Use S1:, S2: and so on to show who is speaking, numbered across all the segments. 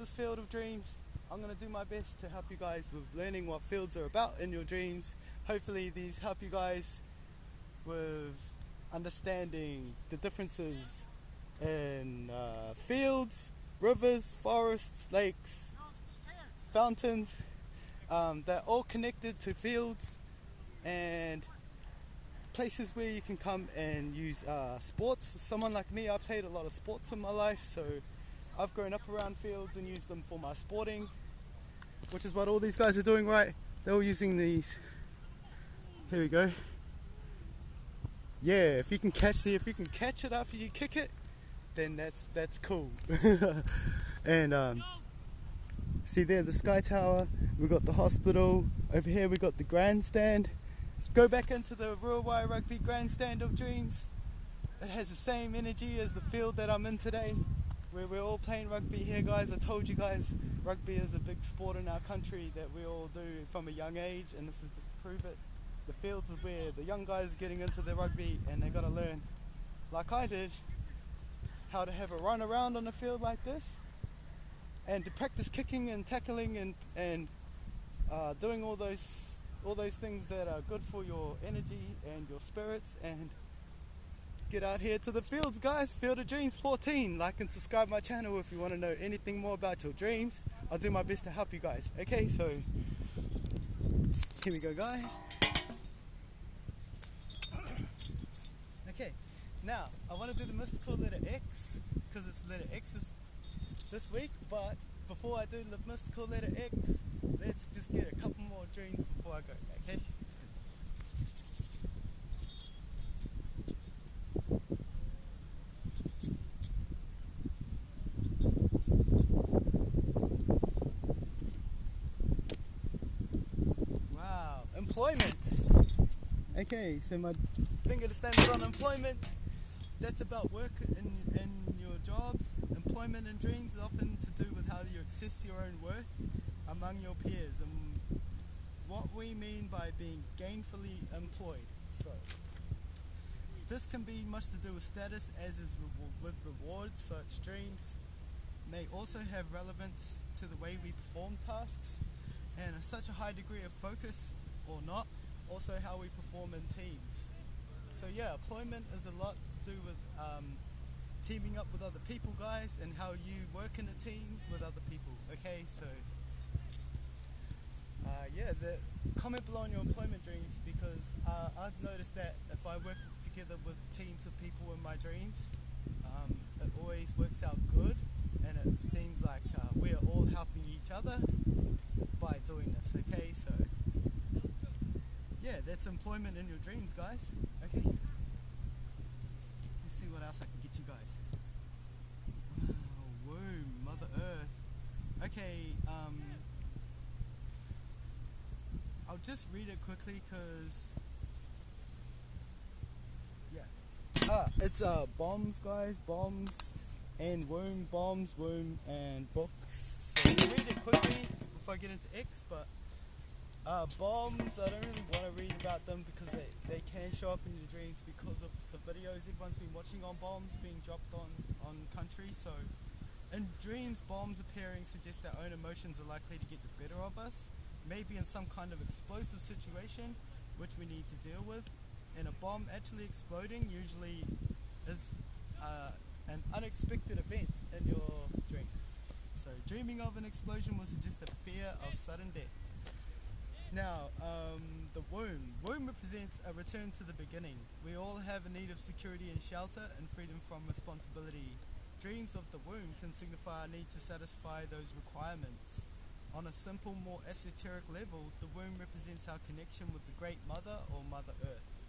S1: This field of dreams, I'm going to do my best to help you guys with learning what fields are about in your dreams. Hopefully these help you guys with understanding the differences in fields, rivers, forests, lakes, fountains. They're all connected to fields and places where you can come and use sports. Someone like me, I've played a lot of sports in my life, so I've grown up around fields and used them for my sporting, which is what all these guys are doing, right? They're all using these. Here we go. Yeah, if you can catch it after you kick it, then that's cool. And see there, the Sky Tower. We got the hospital over here. We got the grandstand. Go back into the RUGBY Rugby grandstand of dreams. It has the same energy as the field that I'm in today, where we're all playing rugby here, guys. I told you guys, rugby is a big sport in our country that we all do from a young age, and this is just to prove it. The fields is where the young guys are getting into the rugby, and they got to learn, like I did, how to have a run around on a field like this, and to practice kicking and tackling and doing all those things that are good for your energy and your spirits. And get out here to the fields, guys. Field of Dreams 14. Like and subscribe my channel if you want to know anything more about your dreams. I'll do my best to help you guys. Okay, so here we go, guys. Okay, now I want to do the mystical letter X because it's letter X this week. But before I do the mystical letter X, let's just get a couple more dreams before I go. Okay. Wow, employment. Okay, so my finger stands on employment. That's about work and your jobs. Employment and dreams is often to do with how you assess your own worth among your peers and what we mean by being gainfully employed. So this can be much to do with status, as is with rewards. Such dreams may also have relevance to the way we perform tasks and such a high degree of focus or not, also how we perform in teams. So yeah, employment is a lot to do with teaming up with other people, guys, and how you work in a team with other people. Okay, so yeah, comment below on your employment dreams, because I've noticed that if I work together with teams of people in my dreams, it always works out good, and it seems like we are all helping each other by doing this. Okay, so yeah, that's employment in your dreams, guys. Okay, let's see what else I can get you guys. Wow, womb, Mother Earth. Okay, I'll just read it quickly because yeah, it's bombs, guys, bombs and womb, bombs, womb and books. So we'll read it quickly before I get into X. But bombs, I don't really want to read about them because they can show up in your dreams because of the videos everyone's been watching on bombs being dropped on countries. So in dreams, bombs appearing suggest our own emotions are likely to get the better of us, maybe in some kind of explosive situation which we need to deal with. And a bomb actually exploding usually is an unexpected event in your dreams. So dreaming of an explosion will suggest a fear of sudden death. Now, the womb. Womb represents a return to the beginning. We all have a need of security and shelter and freedom from responsibility. Dreams of the womb can signify our need to satisfy those requirements. On a simple, more esoteric level, the womb represents our connection with the Great Mother or Mother Earth.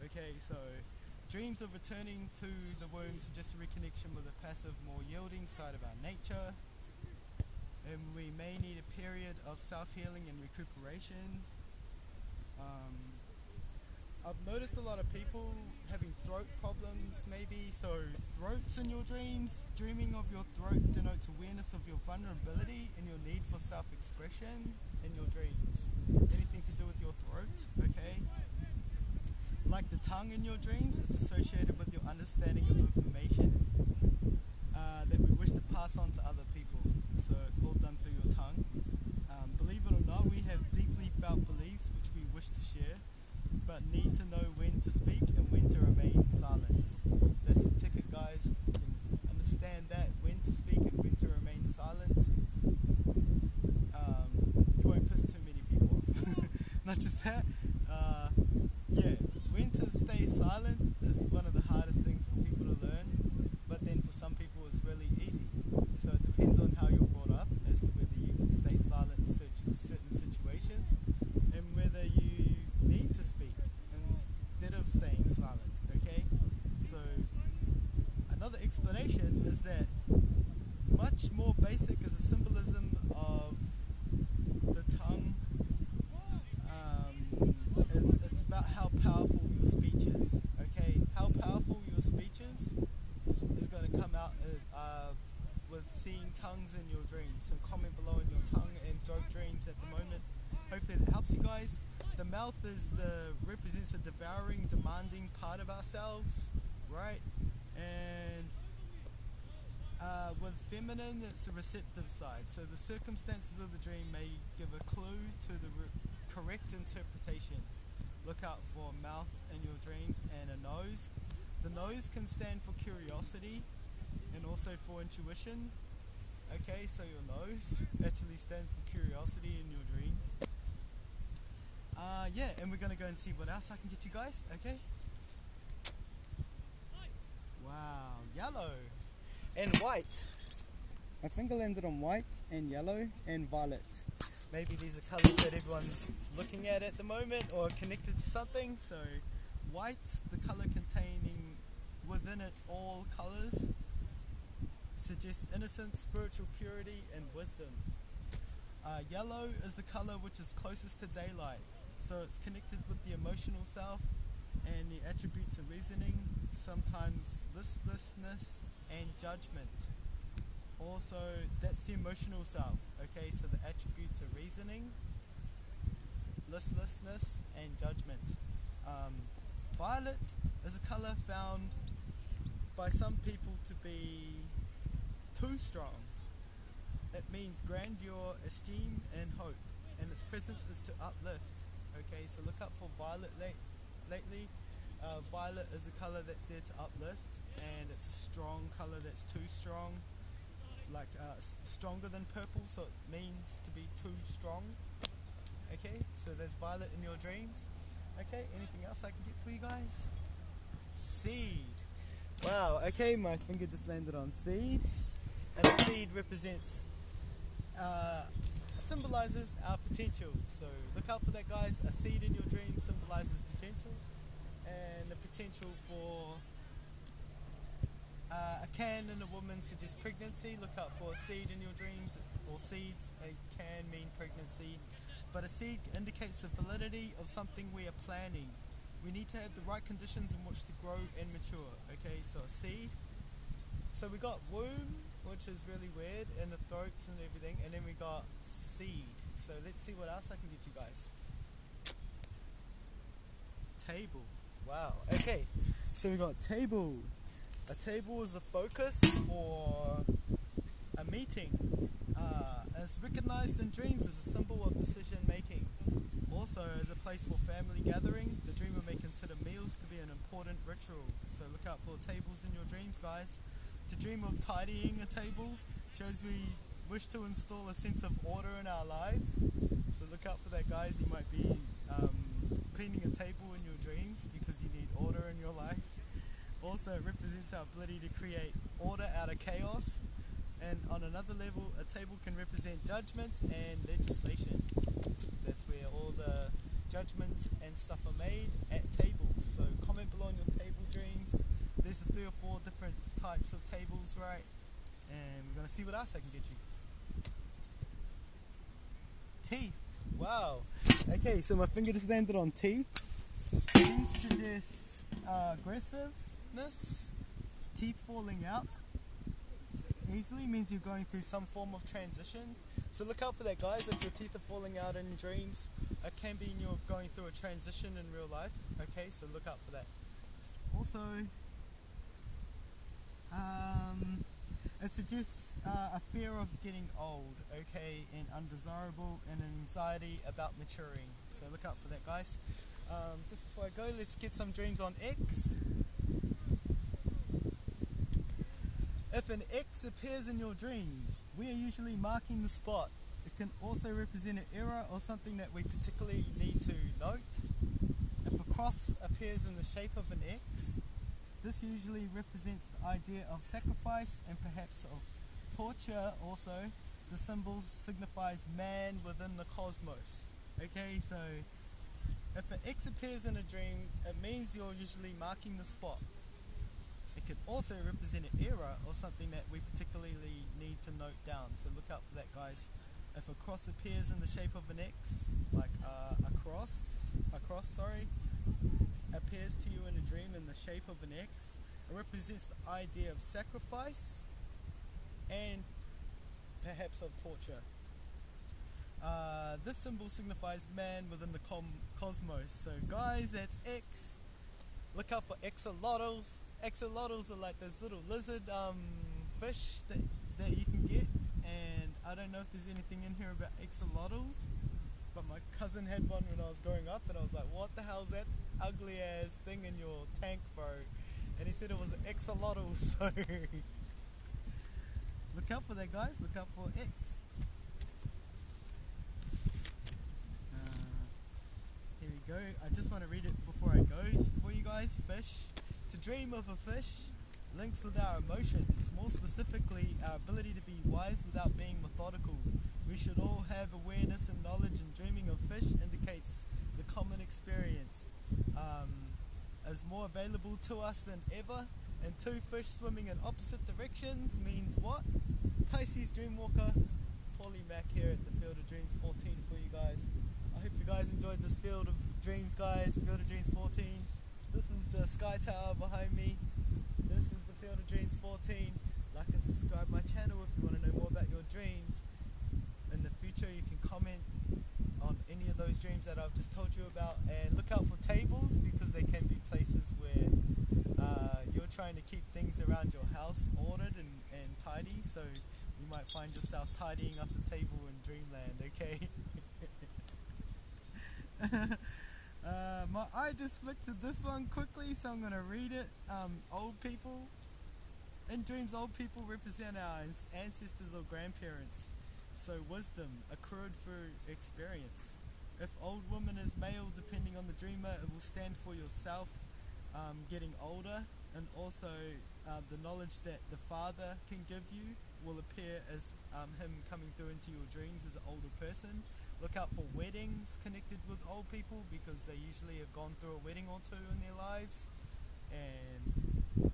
S1: Okay, so dreams of returning to the womb suggest a reconnection with a passive, more yielding side of our nature. And we may need a period of self-healing and recuperation. I've noticed a lot of people having throat problems maybe, so throats in your dreams. Dreaming of your throat denotes awareness of your vulnerability and your need for self-expression in your dreams. Anything to do with your throat, okay? Like the tongue in your dreams, it's associated with your understanding of information that we wish to pass on to other people. not just that. Yeah, when to stay silent is one of the hardest things for people to learn, but then for some people it's really easy. So it depends on how you're brought up as to whether you can stay silent in certain situations and whether you need to speak instead of staying silent, okay? So another explanation is that much more basic is a symbolism of the tongue. It's about how powerful your speech is, okay? How powerful your speech is going to come out with seeing tongues in your dreams. So comment below in your tongue and throat dreams at the moment. Hopefully that helps you guys. The mouth represents a devouring, demanding part of ourselves, right? And with feminine, it's a receptive side. So the circumstances of the dream may give a clue to the correct interpretation. Look out for a mouth in your dreams and a nose. The nose can stand for curiosity and also for intuition. Okay, so your nose actually stands for curiosity in your dreams. Yeah, and we're going to go and see what else I can get you guys, okay? Wow, yellow and white. My finger landed on white and yellow and violet. Maybe these are colours that everyone's looking at the moment or connected to something. So white, the colour containing within it all colours, suggests innocence, spiritual purity and wisdom. Yellow is the colour which is closest to daylight, so it's connected with the emotional self and the attributes of reasoning, sometimes listlessness and judgment. Also, that's the emotional self, okay, so the attributes of reasoning, listlessness and judgment. Violet is a colour found by some people to be too strong. It means grandeur, esteem and hope, and its presence is to uplift. Okay, so look up for violet lately. Violet is a colour that's there to uplift, and it's a strong colour that's too strong, like stronger than purple, so it means to be too strong. Okay, so there's violet in your dreams. Okay, anything else I can get for you guys? Seed. Wow, okay, my finger just landed on seed, and the seed represents symbolizes our potential. So look out for that, guys. A seed in your dream symbolizes potential, and the potential for a can in a woman suggests pregnancy. Look out for a seed in your dreams, or seeds. It can mean pregnancy, but a seed indicates the validity of something we are planning. We need to have the right conditions in which to grow and mature. Okay, so a seed. So we got womb, which is really weird, and the throats and everything, and then we got seed. So let's see what else I can get you guys. Table. Wow. Okay, so we got table. A table is a focus for a meeting. It's recognized in dreams as a symbol of decision making. Also, as a place for family gathering, the dreamer may consider meals to be an important ritual. So look out for tables in your dreams, guys. To dream of tidying a table shows we wish to install a sense of order in our lives. So look out for that, guys. You might be cleaning a table in your dreams because you need order in your life. Also, it represents our ability to create order out of chaos. And on another level, a table can represent judgment and legislation. That's where all the judgments and stuff are made, at tables. So comment below on your table dreams. There's the 3 or 4 different types of tables, right? And we're going to see what else I can get you. Teeth. Wow. Okay, so my finger just landed on teeth. Teeth suggests aggressiveness. Teeth falling out easily means you're going through some form of transition. So look out for that, guys. If your teeth are falling out in dreams, it can be you're going through a transition in real life. Okay, so look out for that. Also, it suggests a fear of getting old, okay, and undesirable, and an anxiety about maturing. So look out for that, guys. Just before I go, let's get some dreams on X. If an X appears in your dream, we are usually marking the spot. It can also represent an error or something that we particularly need to note. If a cross appears in the shape of an X, this usually represents the idea of sacrifice and perhaps of torture also. The symbol signifies man within the cosmos. Okay, so if an X appears in a dream, it means you're usually marking the spot. It can also represent an error or something that we particularly need to note down, so look out for that, guys. If a cross appears in the shape of an X, like a cross appears to you in a dream in the shape of an X, it represents the idea of sacrifice and perhaps of torture. This symbol signifies man within the cosmos. So guys, that's X. Look out for XCELOTILLS. XCELOTILLS are like those little lizard fish that you can get, and I don't know if there's anything in here about XCELOTILLS, but my cousin had one when I was growing up, and I was like, what the hell is that ugly ass thing in your tank, bro? And he said it was an XCELOTILL, so look out for that, guys. Look out for X. Here we go. I just want to read it before I go for you guys. Fish. To dream of a fish links with our emotions, more specifically our ability to be wise without being methodical. We should all have awareness and knowledge, and dreaming of fish indicates the common experience is more available to us than ever. And two fish swimming in opposite directions means what? Pisces Dreamwalker, Paulie Mac here at the Field of Dreams 14 for you guys. I hope you guys enjoyed this Field of Dreams, guys. Field of Dreams 14. This is the Sky Tower behind me. This is the Field of Dreams 14. Like and subscribe my channel if you want to know more about your dreams. In the future you can comment on any of those dreams that I've just told you about, and look out for tables, because they can be places where you're trying to keep things around your house ordered and tidy, so you might find yourself tidying up a table in dreamland, okay? My eye just flicked to this one quickly, so I'm going to read it. Old people. In dreams, old people represent our ancestors or grandparents, so wisdom accrued through experience. If old woman is male, depending on the dreamer, it will stand for yourself getting older, and also the knowledge that the father can give you will appear as him coming through into your dreams as an older person. Look out for weddings connected with old people, because they usually have gone through a wedding or two in their lives, and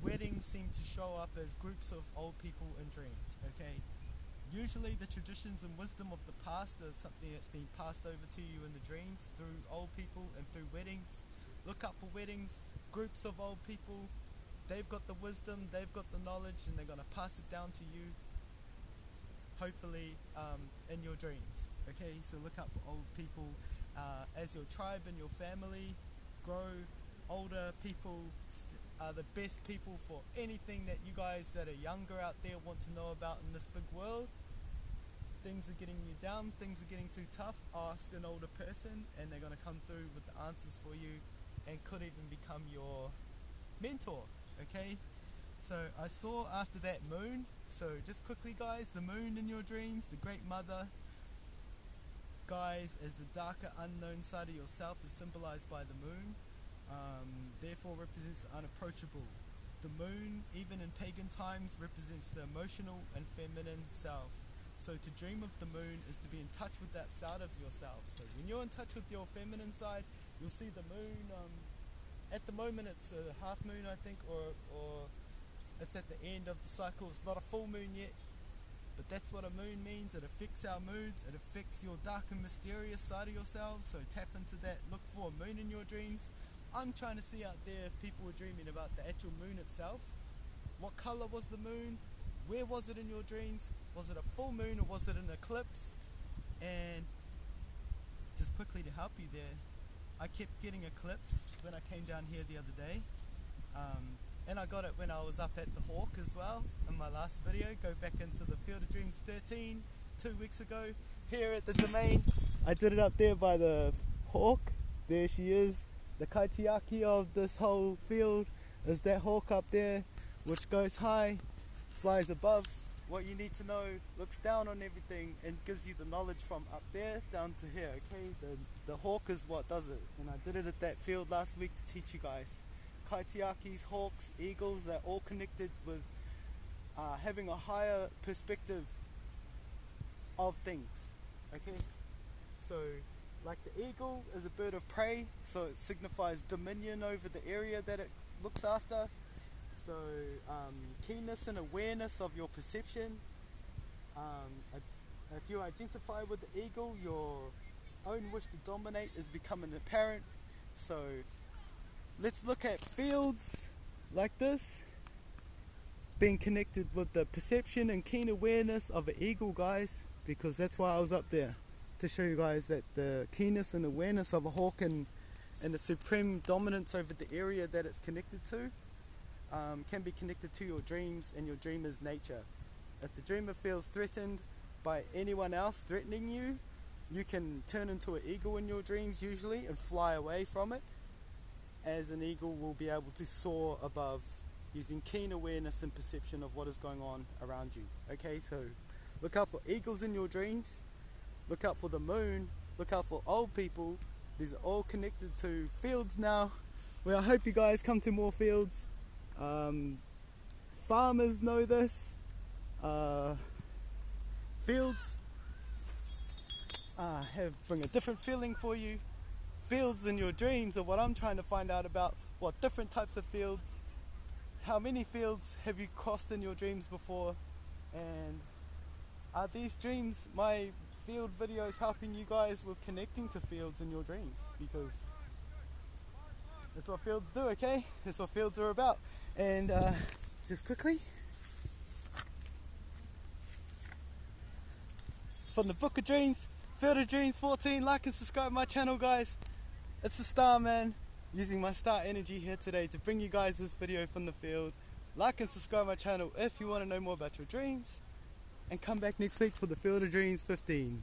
S1: weddings seem to show up as groups of old people in dreams, okay? Usually the traditions and wisdom of the past are something that's been passed over to you in the dreams through old people and through weddings. Look out for weddings, groups of old people. They've got the wisdom, they've got the knowledge, and they're going to pass it down to you, hopefully in your dreams. Okay, so look out for old people. As your tribe and your family grow, older people are the best people for anything that you guys that are younger out there want to know about in this big world. Things are getting you down, things are getting too tough, ask an older person and they're going to come through with the answers for you, and could even become your mentor. Okay, so I saw after that moon, so just quickly guys, the moon in your dreams, the great mother, guys, as the darker unknown side of yourself is symbolized by the moon, therefore represents the unapproachable. The moon, even in pagan times, represents the emotional and feminine self. So to dream of the moon is to be in touch with that side of yourself. So when you're in touch with your feminine side, you'll see the moon. At the moment it's a half moon, I think, or it's at the end of the cycle. It's not a full moon yet, but that's what a moon means. It affects our moods, it affects your dark and mysterious side of yourselves. So tap into that, look for a moon in your dreams. I'm trying to see out there if people were dreaming about the actual moon itself. What color was the moon? Where was it in your dreams? Was it a full moon or was it an eclipse? And just quickly to help you there, I kept getting eclipse when I came down here the other day, and I got it when I was up at the Hawk as well in my last video. Go back into the Field of Dreams 13 2 weeks ago here at the domain. I did it up there by the Hawk. There she is. The kaitiaki of this whole field is that hawk up there, which goes high, flies above what you need to know, looks down on everything and gives you the knowledge from up there down to here, okay? The hawk is what does it, and I did it at that field last week to teach you guys. Kaitiakis, hawks, eagles, they're all connected with having a higher perspective of things, okay? So, like the eagle is a bird of prey, so it signifies dominion over the area that it looks after. So, keenness and awareness of your perception. If you identify with the eagle, your own wish to dominate is becoming apparent. So, let's look at fields like this, being connected with the perception and keen awareness of an eagle, guys, because that's why I was up there, to show you guys that the keenness and awareness of a hawk and the supreme dominance over the area that it's connected to can be connected to your dreams and your dreamer's nature. If the dreamer feels threatened by anyone else threatening you, you can turn into an eagle in your dreams usually and fly away from it, as an eagle will be able to soar above using keen awareness and perception of what is going on around you. Okay, so look out for eagles in your dreams, look out for the moon, look out for old people. These are all connected to fields now. Well, I hope you guys come to more fields. Farmers know this. Fields bring a different feeling for you. Fields in your dreams are what I'm trying to find out about. What different types of fields? How many fields have you crossed in your dreams before? And are these dreams, my field videos, helping you guys with connecting to fields in your dreams? Because that's what fields do, okay? That's what fields are about. And just quickly, from the Book of Dreams, Field of Dreams14, like and subscribe my channel, guys. It's the Star Man, using my star energy here today to bring you guys this video from the field. Like and subscribe my channel if you want to know more about your dreams, and come back next week for the Field of Dreams 15.